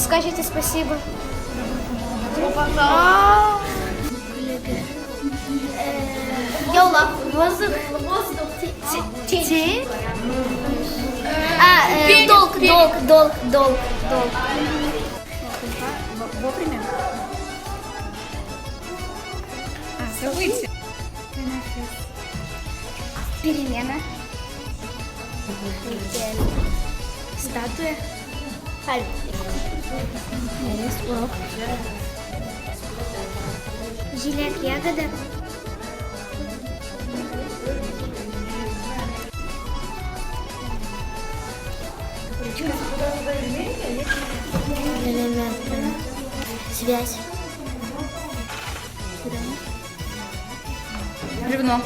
скажите спасибо? Yola. Воздух. Ти. Долг. Вовремя. Событие. Перемена. Статуя. Урок. Жилет, ягода. Связь. Бревно.